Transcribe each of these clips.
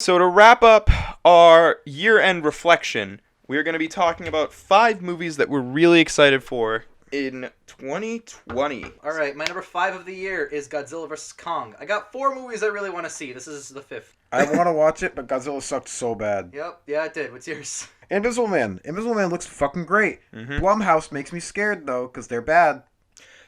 So to wrap up our year-end reflection, we are going to be talking about 5 movies that we're really excited for in 2020. All right, my number 5 of the year is Godzilla vs. Kong. I got 4 movies I really want to see. This is the 5th. I want to watch it, but Godzilla sucked so bad. Yep, yeah, it did. What's yours? Invisible Man. Invisible Man looks fucking great. Mhm. Blumhouse makes me scared, though, because they're bad.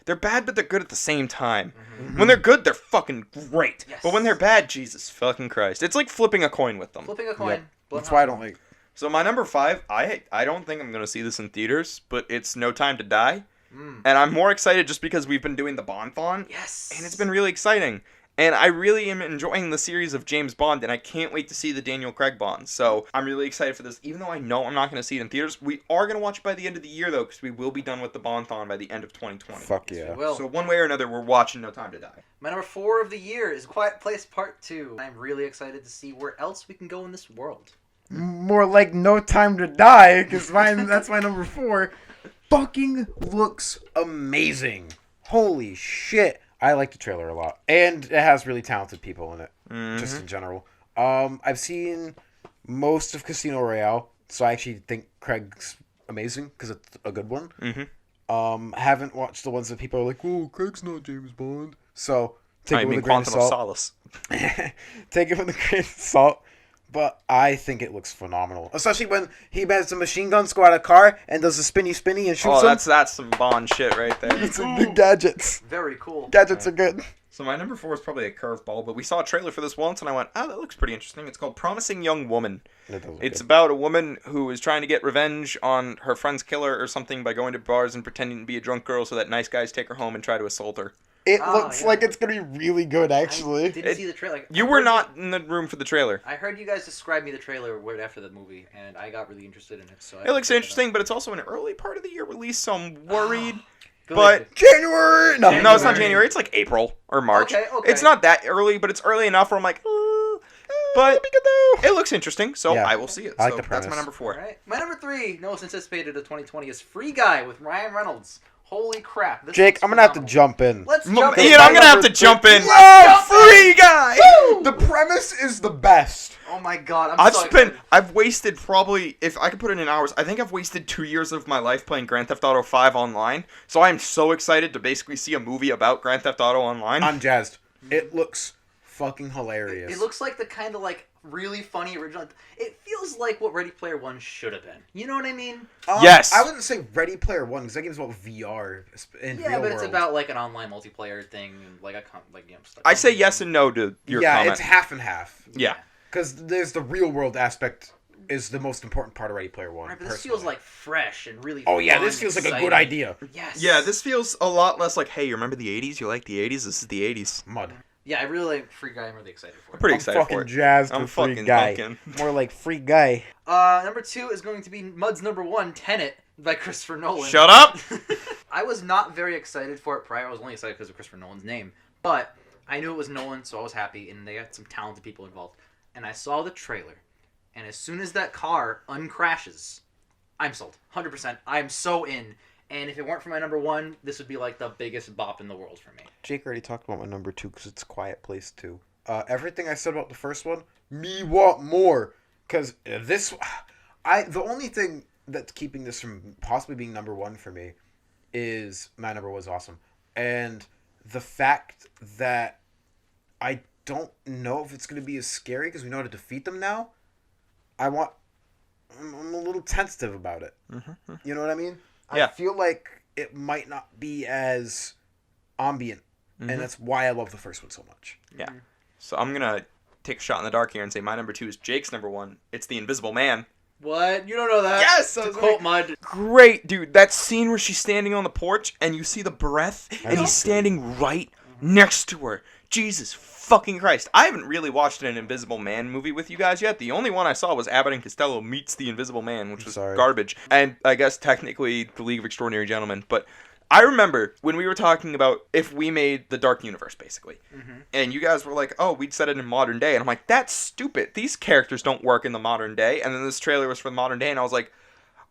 They're bad, but they're good at the same time. Mm-hmm. When they're good, they're fucking great. Yes. But when they're bad, Jesus fucking Christ. It's like flipping a coin with them. Flipping a coin. Yep. Blumhouse. That's why I don't like... So my number 5, I don't think I'm going to see this in theaters, but it's No Time to Die. Mm. And I'm more excited just because we've been doing the Bond-thon. Yes. And it's been really exciting. And I really am enjoying the series of James Bond, and I can't wait to see the Daniel Craig Bond. So I'm really excited for this. Even though I know I'm not going to see it in theaters, we are going to watch it by the end of the year, though, because we will be done with the Bond-thon by the end of 2020. Fuck Yes, yeah. we will. So one way or another, we're watching No Time to Die. My number 4 of the year is Quiet Place Part 2. I'm really excited to see where else we can go in this world. More like No Time to Die, because that's my number 4. Fucking looks amazing. Holy shit. I like the trailer a lot. And it has really talented people in it, just in general. I've seen most of Casino Royale, so I actually think Craig's amazing, because it's a good one. Haven't watched the ones that people are like, oh, Craig's not James Bond. So, take it with a grain of Quantum of salt. Solace. Take it with a grain of salt. But I think it looks phenomenal. Especially when he has a machine gun squad a car and does a spinny and shoots Oh, them. that's some Bond shit right there. It's a big gadgets. Very cool. Gadgets are good. So my number 4 is probably a curveball, but we saw a trailer for this once, and I went, oh, that looks pretty interesting. It's called Promising Young Woman. It's about a woman who is trying to get revenge on her friend's killer or something by going to bars and pretending to be a drunk girl so that nice guys take her home and try to assault her. It Oh, looks yeah. like it's going to be really good, I actually. didn't see the trailer. Like, You I were heard not in the room for the trailer. I heard you guys describe me the trailer right after the movie, and I got really interested in it. So It looks interesting, but it's also an early part of the year release, so I'm worried. Good. But January! No, no, it's not January. It's like April or March. Okay. It's not that early, but it's early enough where I'm like, but it looks interesting, so Yeah. I will see it. I like So the that's my premise. number 4. All right. My number 3, most anticipated of 2020, is Free Guy with Ryan Reynolds. Holy crap! This Jake, looks I'm going to have to phenomenal. jump in. Let's Ian, jump I'm in. gonna have number to jump in. Whoa, Free Guy. The premise is the best. Oh my god! I've wasted probably, if I could put it in hours, I think I've wasted 2 years of my life playing Grand Theft Auto 5 online. So I am so excited to basically see a movie about Grand Theft Auto online. I'm jazzed. It looks fucking hilarious. It looks like the kind of like really funny original. It feels like what Ready Player One should have been. You know what I mean? Yes. I wouldn't say Ready Player One, because that game's about VR in Yeah, real but it's world. about like an online multiplayer thing, like stuff. I say yes and no to your yeah, comment. it's half and half. Yeah. Because there's the real world aspect is the most important part of Ready Player One. Right, but this personally. feels like fresh and really. Oh yeah, fun, this feels like a exciting. good idea. Yes. Yeah, this feels a lot less like, hey, you remember the 80s? You like the 80s? This is the 80s. Mud. Yeah, I really like Free Guy. I'm really excited for I'm it. pretty I'm excited fucking for it. jazzed I'm for Free fucking Guy. pumpkin. More like Free Guy. Number 2 is going to be Mud's number 1, Tenet by Christopher Nolan. Shut up! I was not very excited for it prior. I was only excited because of Christopher Nolan's name. But I knew it was Nolan, so I was happy, and they got some talented people involved. And I saw the trailer, and as soon as that car uncrashes, I'm sold. 100%. I'm so in. And if it weren't for my number 1, this would be like the biggest bop in the world for me. Jake already talked about my number 2 because it's Quiet Place 2. Everything I said about the first one, me want more. Because the only thing that's keeping this from possibly being number 1 for me is my number was awesome. And the fact that I don't know if it's going to be as scary because we know how to defeat them now. I'm a little tentative about it. Mm-hmm. You know what I mean? Yeah. I feel like it might not be as ambient. Mhm. And that's why I love the first one so much. Yeah. So I'm gonna take a shot in the dark here and say my number 2 is Jake's number 1. It's The Invisible Man. What? You don't know that? Yes! I To was quote like- Mud. Great, dude. That scene where she's standing on the porch and you see the breath and know. he's standing right next to her. Jesus fucking Christ. I haven't really watched an Invisible Man movie with you guys yet. The only one I saw was Abbott and Costello Meets the Invisible Man, which was Sorry. garbage. And I guess technically The League of Extraordinary Gentlemen. But I remember when we were talking about if we made the Dark Universe, basically. Mhm. And you guys were like, oh, we'd set it in modern day. And I'm like, that's stupid. These characters don't work in the modern day. And then this trailer was for the modern day. And I was like,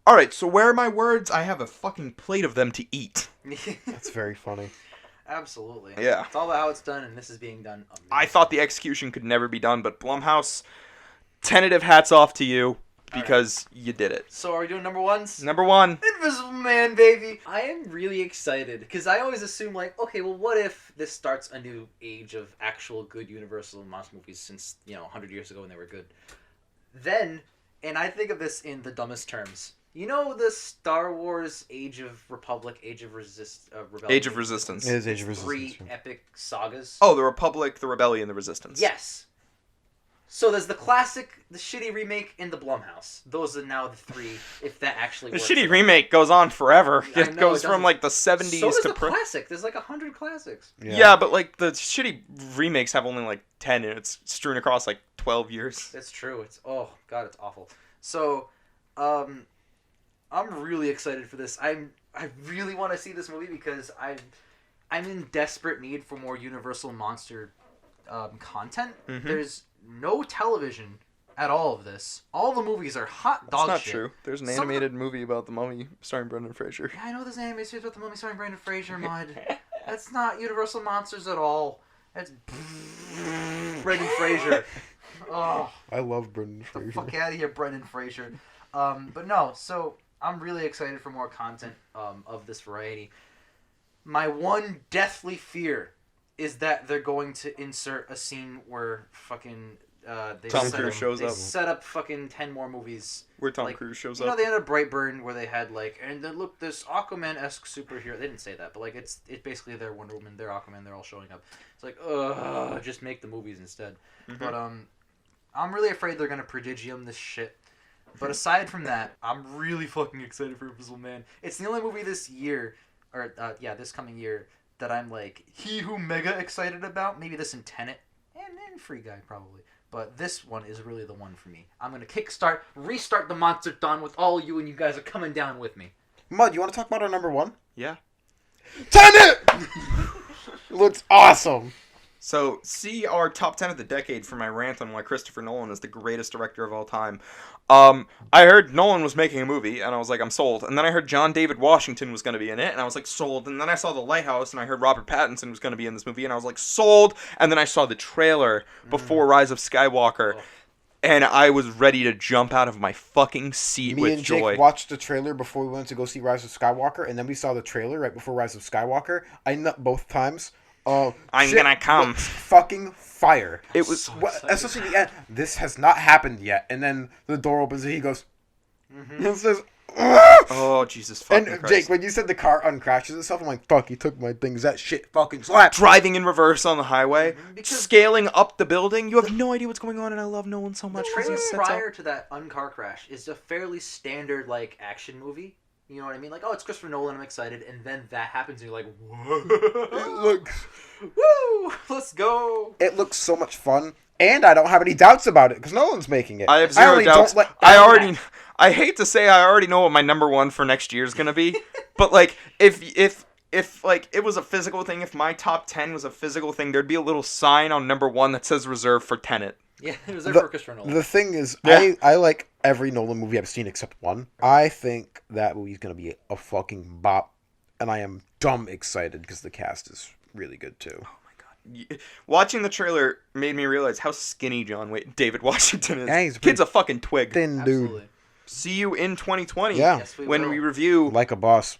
all right, so where are my words? I have a fucking plate of them to eat. That's very funny. Absolutely. Yeah. It's all about how it's done, and this is being done amazing. I thought the execution could never be done, but Blumhouse, tentative hats off to you because you did it. So are we doing number ones? Number 1. Invisible Man, baby. I am really excited because I always assume like, okay, well, what if this starts a new age of actual good Universal monster movies since 100 years ago when they were good. Then, and I think of this in the dumbest terms. You know the Star Wars Age of Republic, Age of Rebellion? Age of Resistance. It is Age of Resistance. 3 epic sagas. Oh, the Republic, the Rebellion, the Resistance. Yes. So there's the classic, the shitty remake, and the Blumhouse. Those are now the 3, if that actually The works. shitty remake goes on forever. I It know, goes it from doesn't- like the 70s So does to the classic. There's like 100 classics. Yeah, but like the shitty remakes have only like 10 and it's strewn across like 12 years. It's true. It's oh god, it's awful. So, I'm really excited for this. I really want to see this movie because I'm in desperate need for more Universal monster content. Mhm. There's no television at all of this. All the movies are hot dog That's not shit. true. There's an Some of the- animated movie about the mummy starring Brendan Fraser. Yeah, I know this anime series about the mummy starring Brandon Fraser, Mud. That's not Universal monsters at all. That's Brendan Fraser. Oh. I love Brendan Get the Fraser. fuck out of here, Brendan Fraser. But no, so I'm really excited for more content of this variety. My one deathly fear is that they're going to insert a scene where fucking Tom Cruise shows up. set up fucking 10 more movies. Where Tom Like, Cruise shows You know, up. they had a Brightburn where they had like, and then look, this Aquaman-esque superhero. They didn't say that, but like it's basically their Wonder Woman, their Aquaman. They're all showing up. It's like, just make the movies instead. Mhm. But I'm really afraid they're gonna prodigium this shit. But aside from that, I'm really fucking excited for Invisible Man. It's the only movie this year, or this coming year, that I'm like mega excited about. Maybe this and Tenet, and Free Guy probably. But this one is really the one for me. I'm gonna restart the Monster Dawn with all you, and you guys are coming down with me. Mud, you want to talk about our number 1? Yeah. Tenet! It looks awesome. So, see our top 10 of the decade for my rant on why Christopher Nolan is the greatest director of all time. I heard Nolan was making a movie, and I was like, I'm sold. And then I heard John David Washington was going to be in it, and I was like, sold. And then I saw The Lighthouse, and I heard Robert Pattinson was going to be in this movie, and I was like, sold. And then I saw the trailer before Rise of Skywalker, and I was ready to jump out of my fucking seat Me with and joy. Jake watched the trailer before we went to go see Rise of Skywalker, and then we saw the trailer right before Rise of Skywalker. I nut both times. I'm gonna come. Fucking fire. It was So What, excited. especially the end. This has not happened yet. And then the door opens and he goes, and says, oh Jesus fucking and Christ. Jake, when you said the car uncrashes itself, I'm like, fuck, he took my things. That shit fucking slaps. Driving in reverse on the highway, Because- scaling up the building. You have no idea what's going on, and I love Nolan so The much. 'cause he trailer sets up- prior to that car crash is a fairly standard like action movie. You know what I mean? Like, oh, it's Christopher Nolan. I'm excited, and then that happens, and you're like, It whoa, looks, woo, let's go. it looks so much fun. And I don't have any doubts about it because Nolan's making it. I have zero only doubts. don't let I down already. that. I hate to say I already know what my number 1 for next year is gonna be, but like if like it was a physical thing, if my top 10 was a physical thing, there'd be a little sign on number 1 that says reserved for Tenet. Yeah, it was there The- for Christopher Nolan. The thing is, Yeah. I like every Nolan movie I've seen except one. I think that movie's going to be a fucking bop. And I am dumb excited because the cast is really good too. Watching the trailer made me realize how skinny David Washington is. Yeah, he's a Kid's a fucking twig. Thin Absolutely. dude. See you in 2020 Yeah. Yes, we when will. we review Like a boss.